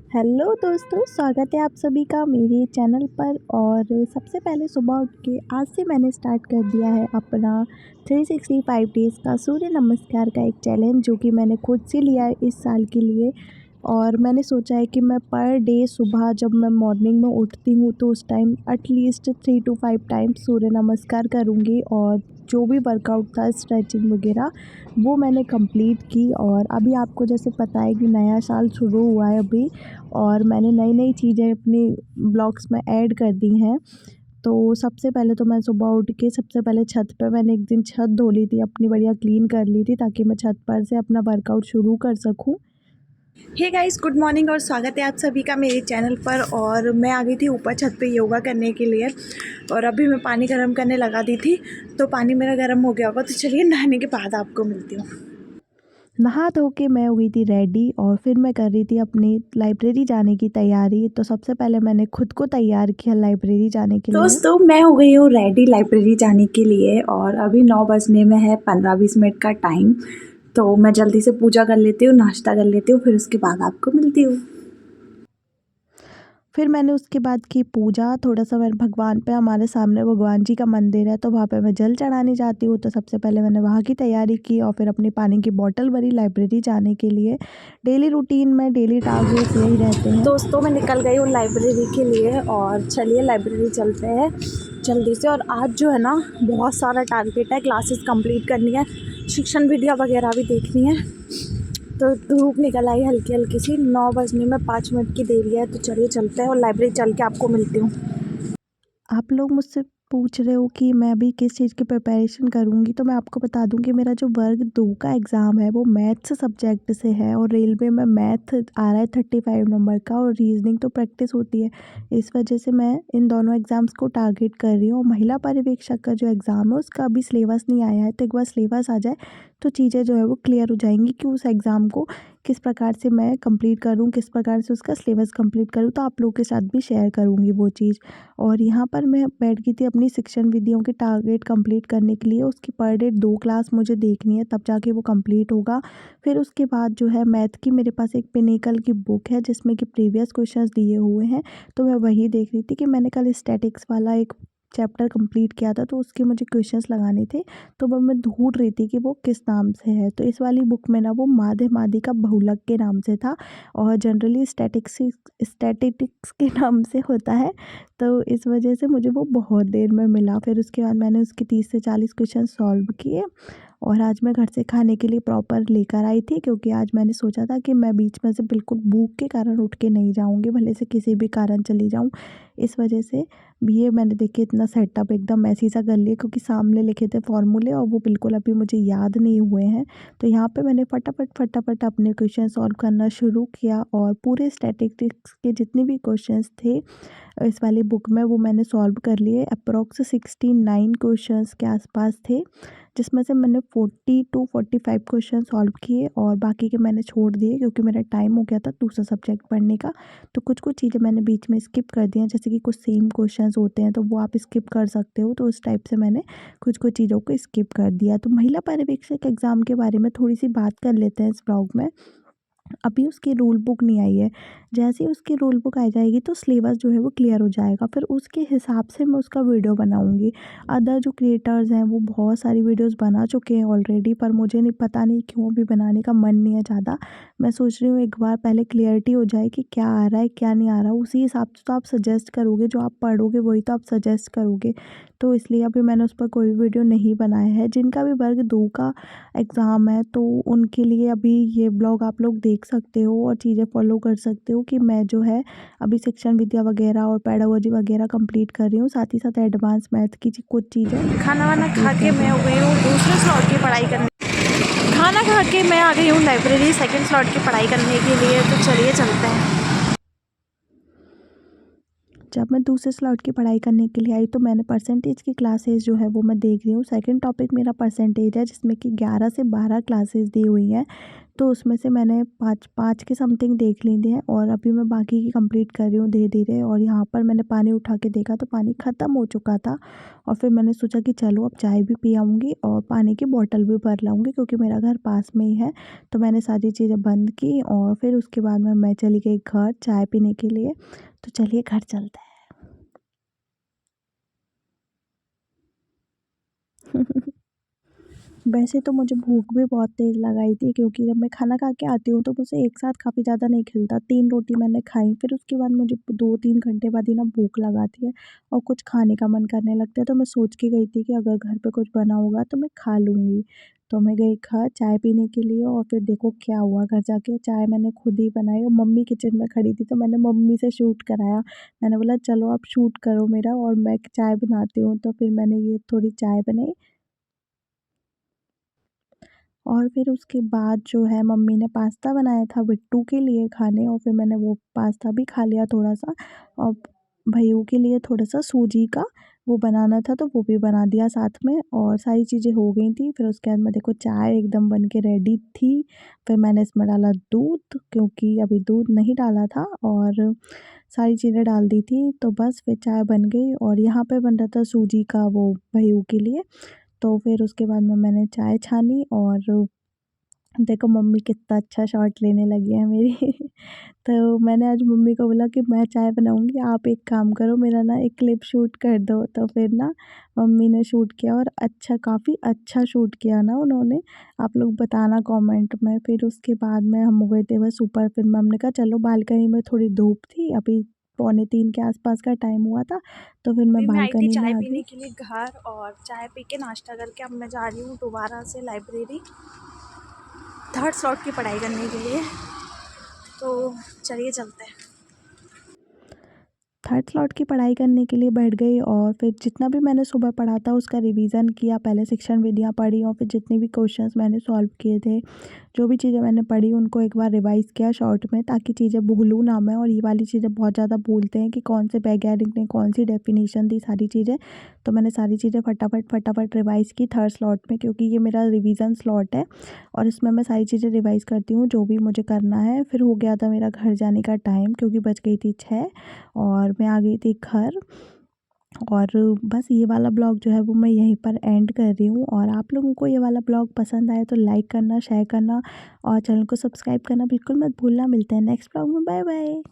Hello दोस्तों, स्वागत है आप सभी का मेरे चैनल पर। और सबसे पहले सुबह उठ के आज से मैंने स्टार्ट कर दिया है अपना 365 डेज़ का सूर्य नमस्कार का एक चैलेंज, जो कि मैंने खुद से लिया है इस साल के लिए। और मैंने सोचा है कि मैं पर डे सुबह जब मैं मॉर्निंग में उठती हूँ तो उस टाइम एटलीस्ट 3 to 5 टाइम्स सूर्य नमस्कार करूँगी। और जो भी वर्कआउट था, स्ट्रेचिंग वगैरह, वो मैंने कंप्लीट की। और अभी आपको जैसे पता है कि नया साल शुरू हुआ है अभी, और मैंने नई-नई चीज़ें अपनी ब्लॉग्स में ऐड कर दी हैं। तो सबसे पहले तो मैं सुबह उठ के सबसे पहले छत पे मैंने एक दिन छत धो ली थी, अपनी बढ़िया क्लीन कर ली थी, ताकि मैं छत पर से अपना वर्कआउट शुरू कर सकूँ। हे गाइस, गुड मॉर्निंग और स्वागत है आप सभी का मेरे चैनल पर। और मैं आ गई थी ऊपर छत पे योगा करने के लिए, और अभी मैं पानी गर्म करने लगा दी थी। तो पानी मेरा गर्म हो गया होगा, तो चलिए नहाने के बाद आपको मिलती हूँ। नहा धो के मैं हो गई थी रेडी, और फिर मैं कर रही थी अपनी लाइब्रेरी जाने की तैयारी। तो सबसे पहले मैंने खुद को तैयार किया लाइब्रेरी जाने के लिए। दोस्तों, मैं हो गई हूँ रेडी लाइब्रेरी जाने के लिए, और अभी 9 बजने में है, 15-20 मिनट का टाइम। तो मैं जल्दी से पूजा कर लेती हूँ, नाश्ता कर लेती हूँ, फिर उसके बाद आपको मिलती हूँ। फिर मैंने उसके बाद की पूजा, थोड़ा-सा मैं भगवान पे, हमारे सामने भगवान जी का मंदिर है तो वहाँ पे मैं जल चढ़ाने जाती हूँ। तो सबसे पहले मैंने वहाँ की तैयारी की, और फिर अपनी पानी की बॉटल भरी लाइब्रेरी जाने के लिए। डेली रूटीन में डेली टारगेट्स यही रहते हैं। दोस्तों, मैं निकल गई हूँ लाइब्रेरी के लिए, और चलिए लाइब्रेरी चलते हैं जल्दी से। और आज जो है ना, बहुत सारा टारगेट है, क्लासेस कंप्लीट करनी है, शिक्षण वीडियो वगैरह भी देखनी है। तो धूप निकल आई हल्की हल्की सी, 9 बजने में 5 मिनट की देरी है। तो चलिए चलते हैं और लाइब्रेरी चल के आपको मिलती हूँ। आप लोग मुझसे पूछ रहे हो कि मैं अभी किस चीज़ की प्रिपरेशन करूँगी, तो मैं आपको बता दूँ कि मेरा जो वर्ग 2 का एग्ज़ाम है वो मैथ्स सब्जेक्ट से है, और रेलवे में मैथ आ रहा है 35 नंबर का, और रीजनिंग तो प्रैक्टिस होती है। इस वजह से मैं इन दोनों एग्ज़ाम्स को टारगेट कर रही हूँ। और महिला पर्यवेक्षक का जो एग्ज़ाम है उसका अभी सिलेबस नहीं आया है, तो एक बार सिलेबस आ जाए तो चीज़ें जो है वो क्लियर हो जाएंगी कि उस एग्ज़ाम को किस प्रकार से मैं कंप्लीट करूँ, किस प्रकार से उसका सिलेबस कंप्लीट करूँ। तो आप लोगों के साथ भी शेयर करूँगी वो चीज़। और यहाँ पर मैं बैठ गई थी अपनी शिक्षण विधियों के टारगेट कंप्लीट करने के लिए। उसकी पर डे 2 क्लास मुझे देखनी है, तब जाके वो कंप्लीट होगा। फिर उसके बाद जो है मैथ की मेरे पास एक पिनेकल की बुक है जिसमें कि प्रीवियस क्वेश्चंस दिए हुए हैं। तो मैं वही देख रही थी कि मैंने कल स्टैटिक्स वाला एक चैप्टर कंप्लीट किया था, तो उसके मुझे क्वेश्चंस लगाने थे। तो वो मैं ढूंढ रही थी कि वो किस नाम से है। तो इस वाली बुक में ना वो माधे मादी का बहुलक के नाम से था, और जनरली स्टैटिस्टिक्स के नाम से होता है। तो इस वजह से मुझे वो बहुत देर में मिला। फिर उसके बाद मैंने उसके 30 से 40 क्वेश्चन सॉल्व किए। और आज मैं घर से खाने के लिए प्रॉपर लेकर आई थी, क्योंकि आज मैंने सोचा था कि मैं बीच में से बिल्कुल भूख के कारण उठ के नहीं जाऊंगी, भले से किसी भी कारण चली जाऊं। इस वजह से भी ये मैंने देखिए इतना सेटअप एकदम ऐसी सा कर लिया, क्योंकि सामने लिखे थे फॉर्मूले और वो बिल्कुल अभी मुझे याद नहीं हुए हैं। तो यहाँ पे मैंने फटाफट फटाफट अपने क्वेश्चन सॉल्व करना शुरू किया, और पूरे स्टैटिस्टिक्स के जितने भी क्वेश्चंस थे इस वाली बुक में वो मैंने सॉल्व कर लिए। अप्रॉक्स 69 क्वेश्चंस के आसपास थे, जिसमें से मैंने 40 टू 45 क्वेश्चन सॉल्व किए, और बाकी के मैंने छोड़ दिए क्योंकि मेरा टाइम हो गया था दूसरा सब्जेक्ट पढ़ने का। तो कुछ कुछ चीज़ें मैंने बीच में स्किप कर दी हैं, जैसे कि कुछ सेम क्वेश्चंस होते हैं तो वो आप स्किप कर सकते हो, तो उस टाइप से मैंने कुछ कुछ चीज़ों को स्किप कर दिया। तो महिला पर्यवेक्षक एग्ज़ाम के बारे में थोड़ी सी बात कर लेते हैं इस ब्लॉग में। अभी उसकी रूल बुक नहीं आई है। जैसे ही उसकी रूल बुक आ जाएगी तो सिलेबस जो है वो क्लियर हो जाएगा, फिर उसके हिसाब से मैं उसका वीडियो बनाऊँगी। अदर जो क्रिएटर्स हैं वो बहुत सारी वीडियोस बना चुके हैं ऑलरेडी, पर मुझे नहीं पता नहीं क्यों अभी बनाने का मन नहीं है ज़्यादा। मैं सोच रही हूँ एक बार पहले क्लियरिटी हो जाए कि क्या आ रहा है, क्या नहीं आ रहा, उसी हिसाब से तो आप सजेस्ट करोगे, जो आप पढ़ोगे वही तो आप सजेस्ट करोगे। तो इसलिए अभी मैंने उस पर कोई वीडियो नहीं बनाया है। जिनका भी वर्ग 2 का एग्ज़ाम है तो उनके लिए अभी ये ब्लॉग आप लोग देख सकते हो और चीज़ें फॉलो कर सकते हो कि मैं जो है अभी शिक्षण विद्या वगैरह और पेडागोजी वगैरह कंप्लीट कर रही हूँ, साथ ही साथ एडवांस मैथ की कुछ चीज़ें। खाना वाना खा के मैं हो गई हूँ दूसरे स्लॉट की पढ़ाई करने। खाना खा के मैं आ गई हूँ लाइब्रेरी सेकंड स्लॉट की पढ़ाई करने के लिए। तो चलिए चलते हैं। जब मैं दूसरे स्लॉट की पढ़ाई करने के लिए आई तो मैंने परसेंटेज की क्लासेस जो है वो मैं देख रही हूँ। सेकंड टॉपिक मेरा परसेंटेज है जिसमें कि 11 से 12 क्लासेस दी हुई हैं। तो उसमें से मैंने 5 के समथिंग देख ली थी और अभी मैं बाकी की कंप्लीट कर रही हूँ धीरे-धीरे। और यहाँ पर मैंने पानी उठा के देखा तो पानी ख़त्म हो चुका था और फिर मैंने सोचा कि चलो अब चाय भी पी आऊँगी और पानी की बॉटल भी भर लाऊँगी क्योंकि मेरा घर पास में ही है। तो मैंने सारी चीज़ें बंद की और फिर उसके बाद में मैं चली गई घर चाय पीने के लिए। तो चलिए घर चलते हैं। वैसे तो मुझे भूख भी बहुत तेज़ लगाई थी क्योंकि जब मैं खाना खा के आती हूँ तो मुझे एक साथ काफ़ी ज़्यादा नहीं खिलता। 3 रोटी मैंने खाई फिर उसके बाद मुझे 2-3 घंटे बाद ही ना भूख लगाती है और कुछ खाने का मन करने लगता है। तो मैं सोच के गई थी कि अगर घर पे कुछ बना होगा तो मैं खा लूँगी। तो मैं गई घर चाय पीने के लिए और फिर देखो क्या हुआ घर जाके चाय मैंने खुद ही बनाई और मम्मी किचन में खड़ी थी तो मैंने मम्मी से शूट कराया। मैंने बोला चलो आप शूट करो मेरा और मैं चाय बनाती हूँ। तो फिर मैंने ये थोड़ी चाय बनाई और फिर उसके बाद जो है मम्मी ने पास्ता बनाया था बिट्टू के लिए खाने और फिर मैंने वो पास्ता भी खा लिया थोड़ा-सा और भैय्यू के लिए थोड़ा-सा सूजी का वो बनाना था तो वो भी बना दिया साथ में और सारी चीज़ें हो गई थी। फिर उसके बाद में देखो चाय एकदम बन के रेडी थी। फिर मैंने इसमें डाला दूध क्योंकि अभी दूध नहीं डाला था और सारी चीज़ें डाल दी थी तो बस फिर चाय बन गई और यहाँ पे बन रहा था सूजी का वो भैय्यू के लिए। तो फिर उसके बाद में मैंने चाय छानी और देखो मम्मी कितना अच्छा शॉट लेने लगी है मेरी। तो मैंने आज मम्मी को बोला कि मैं चाय बनाऊँगी, आप एक काम करो मेरा ना एक क्लिप शूट कर दो। तो फिर ना मम्मी ने शूट किया और अच्छा काफ़ी अच्छा शूट किया ना उन्होंने। आप लोग बताना कमेंट में। फिर उसके बाद में हम हो गए थे बस ऊपर फिर हमने कहा चलो बालकनी में थोड़ी धूप थी, अभी पौने 3 के आस-पास का टाइम हुआ था, तो फिर मैं अभी मैं आई थी बालकनी में चाय आ पीने गई। के लिए घर और चाय पी के नाश्ता करके अब मैं जा रही हूँ दोबारा से लाइब्रेरी थर्ड स्लॉट की पढ़ाई करने के लिए। तो चलिए चलते हैं। थर्ड स्लॉट की पढ़ाई करने के लिए बैठ गई और फिर जितना भी मैंने सुबह पढ़ा था उसका रिवीजन किया। पहले शिक्षण विधियाँ पढ़ी और फिर जितने भी क्वेश्चंस मैंने सॉल्व किए थे, जो भी चीज़ें मैंने पढ़ी उनको एक बार रिवाइज़ किया शॉर्ट में ताकि चीज़ें भूलूँ ना मैं। और ये वाली चीज़ें बहुत ज़्यादा भूलते हैं कि कौन से वैज्ञानिक ने कौन सी डेफिनेशन दी सारी चीज़ें। तो मैंने सारी चीज़ें फटाफट रिवाइज़ की थर्ड स्लॉट में क्योंकि ये मेरा रिवीजन स्लॉट है और इसमें मैं सारी चीज़ें रिवाइज़ करती हूँ जो भी मुझे करना है। फिर हो गया था मेरा घर जाने का टाइम क्योंकि बज गई थी 6 और मैं आ गई थी घर। और बस ये वाला ब्लॉग जो है वो मैं यहीं पर एंड कर रही हूँ और आप लोगों को ये वाला ब्लॉग पसंद आए तो लाइक करना, शेयर करना और चैनल को सब्सक्राइब करना बिल्कुल मत भूलना। मिलते हैं नेक्स्ट ब्लॉग में। Bye bye.